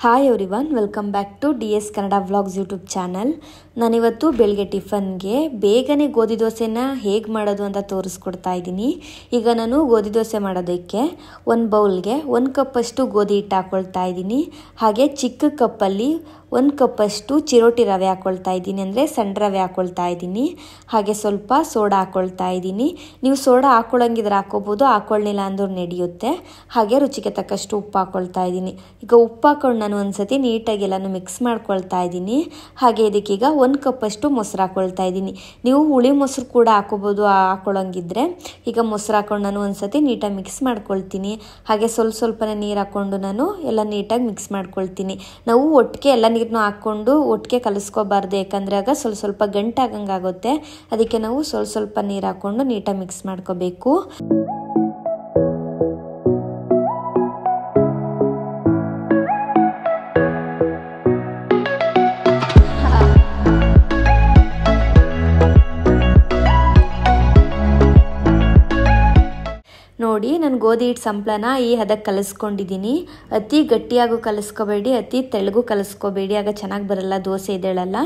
Hi everyone, welcome back to DS Kannada vlogs YouTube channel. ನಾನಿವತ್ತು ಬೆಳಗ್ಗೆ ಟಿಫನ್ಗೆ ಬೇಗನೆ ಗೋಧಿ ದೋಸೆನ ಹೇಗೆ ಮಾಡೋದು ಅಂತ ತೋರಿಸ್ಕೊಡ್ತಾ ಇದ್ದೀನಿ. ಈಗ ನಾನು ಗೋಧಿ ದೋಸೆ ಮಾಡೋದಕ್ಕೆ ಒಂದು ಬೌಲ್ಗೆ 1 ಕಪ್ಪಷ್ಟು ಗೋಧಿ ಹಿಟ್ಟು ಹಾಕ್ಕೊಳ್ತಾ ಇದ್ದೀನಿ. ಹಾಗೆ ಚಿಕ್ಕ ಕಪ್ಪಲ್ಲಿ 1 ಕಪ್ಪಷ್ಟು ಚಿರೋಟಿ ರವೆ ಹಾಕ್ಕೊಳ್ತಾ ಇದ್ದೀನಿ, ಅಂದರೆ ಸಣ್ಣ ರವೆ ಹಾಕ್ಕೊಳ್ತಾ ಇದ್ದೀನಿ. ಹಾಗೆ ಸ್ವಲ್ಪ ಸೋಡಾ ಹಾಕ್ಕೊಳ್ತಾ ಇದ್ದೀನಿ. ನೀವು ಸೋಡಾ ಹಾಕ್ಕೊಳ್ಳಂಗಿದ್ರೆ ಹಾಕ್ಕೋಬೋದು, ಹಾಕ್ಕೊಳ್ಳಿಲ್ಲ ಅಂದ್ರೂ ನಡೆಯುತ್ತೆ. ಹಾಗೆ ರುಚಿಗೆ ತಕ್ಕಷ್ಟು ಉಪ್ಪು ಹಾಕ್ಕೊಳ್ತಾ ಇದ್ದೀನಿ. ಈಗ ಉಪ್ಪು ಹಾಕ್ಕೊಂಡು ನಾನು ಒಂದ್ಸತಿ ನೀಟಾಗಿ ಎಲ್ಲನೂ ಮಿಕ್ಸ್ ಮಾಡ್ಕೊಳ್ತಾ ಇದ್ದೀನಿ. ಹಾಗೆ ಇದಕ್ಕೀಗ 1 ಕಪ್ಪಷ್ಟು ಮೊಸರು ಹಾಕ್ಕೊಳ್ತಾ ಇದ್ದೀನಿ. ನೀವು ಹುಳಿ ಮೊಸರು ಕೂಡ ಹಾಕ್ಕೋಬೋದು ಹಾಕ್ಕೊಳ್ಳಂಗಿದ್ರೆ. ಈಗ ಮೊಸರು ಹಾಕ್ಕೊಂಡು ನಾನು ಒಂದ್ಸತಿ ನೀಟಾಗಿ ಮಿಕ್ಸ್ ಮಾಡ್ಕೊಳ್ತೀನಿ. ಹಾಗೆ ಸ್ವಲ್ಪನೇ ನೀರು ಹಾಕ್ಕೊಂಡು ನಾನು ಎಲ್ಲ ನೀಟಾಗಿ ಮಿಕ್ಸ್ ಮಾಡ್ಕೊಳ್ತೀನಿ. ನಾವು ಒಟ್ಟಿಗೆ ಎಲ್ಲ ನೀರನ್ನು ಹಾಕ್ಕೊಂಡು ಒಟ್ಟಿಗೆ ಕಲಿಸ್ಕೋಬಾರ್ದು, ಯಾಕಂದರೆ ಆಗ ಸ್ವಲ್ಪ ಗಂಟಾಗಂಗಾಗುತ್ತೆ. ಅದಕ್ಕೆ ನಾವು ಸ್ವಲ್ಪ ನೀರು ಹಾಕ್ಕೊಂಡು ನೀಟಾಗಿ ಮಿಕ್ಸ್ ಮಾಡ್ಕೋಬೇಕು. ನೋಡಿ, ನಾನು ಗೋಧಿ ಹಿಟ್ಟು ಸಂಪ್ಳನ ಈ ಹದಕ್ಕೆ ಕಲಿಸ್ಕೊಂಡಿದ್ದೀನಿ. ಅತಿ ಗಟ್ಟಿಯಾಗೂ ಕಲಿಸ್ಕೋಬೇಡಿ, ಅತಿ ತೆಳ್ಳಗೂ ಕಲಿಸ್ಕೋಬೇಡಿ, ಆಗ ಚೆನ್ನಾಗಿ ಬರಲ್ಲ, ದೋಸೆ ಇದೇಳಲ್ಲ.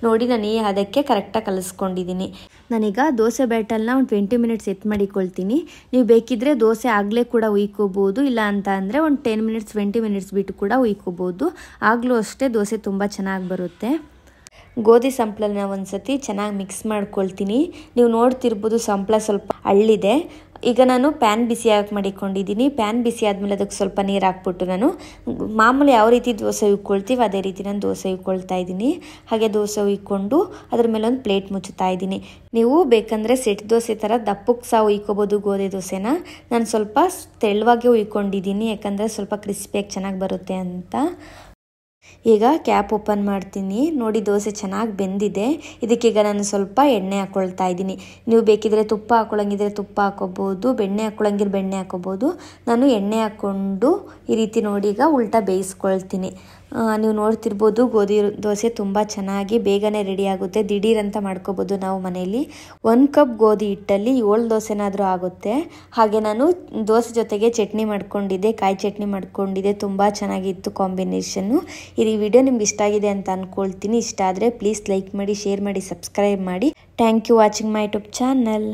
ನೋಡಿ, ನಾನು ಈ ಹದಕ್ಕೆ ಕರೆಕ್ಟಾಗಿ ಕಲಿಸ್ಕೊಂಡಿದ್ದೀನಿ. ನಾನೀಗ ದೋಸೆ ಬ್ಯಾಟಲ್ನ ಒಂದು 20 ಮಿನಿಟ್ಸ್ ಎತ್ತು ಮಾಡಿಕೊಳ್ತೀನಿ. ನೀವು ಬೇಕಿದ್ರೆ ದೋಸೆ ಆಗಲೇ ಕೂಡ ಉಯ್ಕೋಬೋದು, ಇಲ್ಲ ಅಂತ ಅಂದರೆ ಒಂದು 10 ಮಿನಿಟ್ಸ್ 20 ಮಿನಿಟ್ಸ್ ಬಿಟ್ಟು ಕೂಡ ಉಯ್ಕೋಬೋದು. ಆಗಲೂ ಅಷ್ಟೇ ದೋಸೆ ತುಂಬ ಚೆನ್ನಾಗಿ ಬರುತ್ತೆ. ಗೋಧಿ ಸಂಪ್ಳನ ಒಂದ್ಸತಿ ಚೆನ್ನಾಗಿ ಮಿಕ್ಸ್ ಮಾಡ್ಕೊಳ್ತೀನಿ. ನೀವು ನೋಡ್ತಿರ್ಬೋದು ಸಂಪ್ಳ ಸ್ವಲ್ಪ ಹಳ್ಳಿದೆ. ಈಗ ನಾನು ಪ್ಯಾನ್ ಬಿಸಿ ಹಾಕಿ ಮಾಡಿಕೊಂಡಿದ್ದೀನಿ. ಪ್ಯಾನ್ ಬಿಸಿ ಆದಮೇಲೆ ಅದಕ್ಕೆ ಸ್ವಲ್ಪ ನೀರು ಹಾಕ್ಬಿಟ್ಟು ನಾನು ಮಾಮೂಲಿ ಯಾವ ರೀತಿ ದೋಸೆ ಉಯ್ಕೊಳ್ತೀವಿ ಅದೇ ರೀತಿ ನಾನು ದೋಸೆ ಉಯ್ಕೊಳ್ತಾ ಇದ್ದೀನಿ. ಹಾಗೆ ದೋಸೆ ಉಯ್ಕೊಂಡು ಅದ್ರ ಮೇಲೆ ಒಂದು ಪ್ಲೇಟ್ ಮುಚ್ಚುತ್ತಾ ಇದ್ದೀನಿ. ನೀವು ಬೇಕಂದರೆ ಸೆಟ್ ದೋಸೆ ಥರ ದಪ್ಪಕ್ಕೆ ಸಹ ಉಯ್ಕೋಬೋದು ಗೋಧಿ ದೋಸೆನ. ನಾನು ಸ್ವಲ್ಪ ತೆಳುವಾಗಿ ಉಯ್ಕೊಂಡಿದ್ದೀನಿ, ಯಾಕಂದರೆ ಸ್ವಲ್ಪ ಕ್ರಿಸ್ಪಿಯಾಗಿ ಚೆನ್ನಾಗಿ ಬರುತ್ತೆ ಅಂತ. ಈಗ ಕ್ಯಾಪ್ ಓಪನ್ ಮಾಡ್ತೀನಿ. ನೋಡಿ, ದೋಸೆ ಚೆನ್ನಾಗಿ ಬೆಂದಿದೆ. ಇದಕ್ಕೀಗ ನಾನು ಸ್ವಲ್ಪ ಎಣ್ಣೆ ಹಾಕ್ಕೊಳ್ತಾ ಇದ್ದೀನಿ. ನೀವು ಬೇಕಿದ್ರೆ ತುಪ್ಪ ಹಾಕ್ಕೊಳ್ಳಂಗಿದ್ರೆ ತುಪ್ಪ ಹಾಕ್ಕೋಬೋದು, ಬೆಣ್ಣೆ ಹಾಕ್ಕೊಳ್ಳಂಗಿದ್ರೆ ಬೆಣ್ಣೆ ಹಾಕ್ಕೋಬೋದು. ನಾನು ಎಣ್ಣೆ ಹಾಕ್ಕೊಂಡು ಈ ರೀತಿ ನೋಡಿ ಈಗ ಉಲ್ಟಾ ಬೇಯಿಸ್ಕೊಳ್ತೀನಿ. ನೀವು ನೋಡ್ತಿರ್ಬೋದು ಗೋಧಿ ದೋಸೆ ತುಂಬ ಚೆನ್ನಾಗಿ ಬೇಗನೆ ರೆಡಿ ಆಗುತ್ತೆ. ದಿಢೀರಂತ ಮಾಡ್ಕೋಬೋದು ನಾವು ಮನೆಯಲ್ಲಿ. 1 ಕಪ್ ಗೋಧಿ ಹಿಟ್ಟಲ್ಲಿ 7 ದೋಸೆನಾದರೂ ಆಗುತ್ತೆ. ಹಾಗೆ ನಾನು ದೋಸೆ ಜೊತೆಗೆ ಚಟ್ನಿ ಮಾಡ್ಕೊಂಡಿದ್ದೆ, ಕಾಯಿ ಚಟ್ನಿ ಮಾಡ್ಕೊಂಡಿದ್ದೆ. ತುಂಬ ಚೆನ್ನಾಗಿತ್ತು ಕಾಂಬಿನೇಷನ್ನು. ಈ ವಿಡಿಯೋ ನಿಮ್ಗೆ ಇಷ್ಟ ಆಗಿದೆ ಅಂತ ಅಂದ್ಕೊಳ್ತೀನಿ. ಇಷ್ಟ ಆದರೆ ಪ್ಲೀಸ್ ಲೈಕ್ ಮಾಡಿ, ಶೇರ್ ಮಾಡಿ, ಸಬ್ಸ್ಕ್ರೈಬ್ ಮಾಡಿ. Thank you watching my YouTube channel.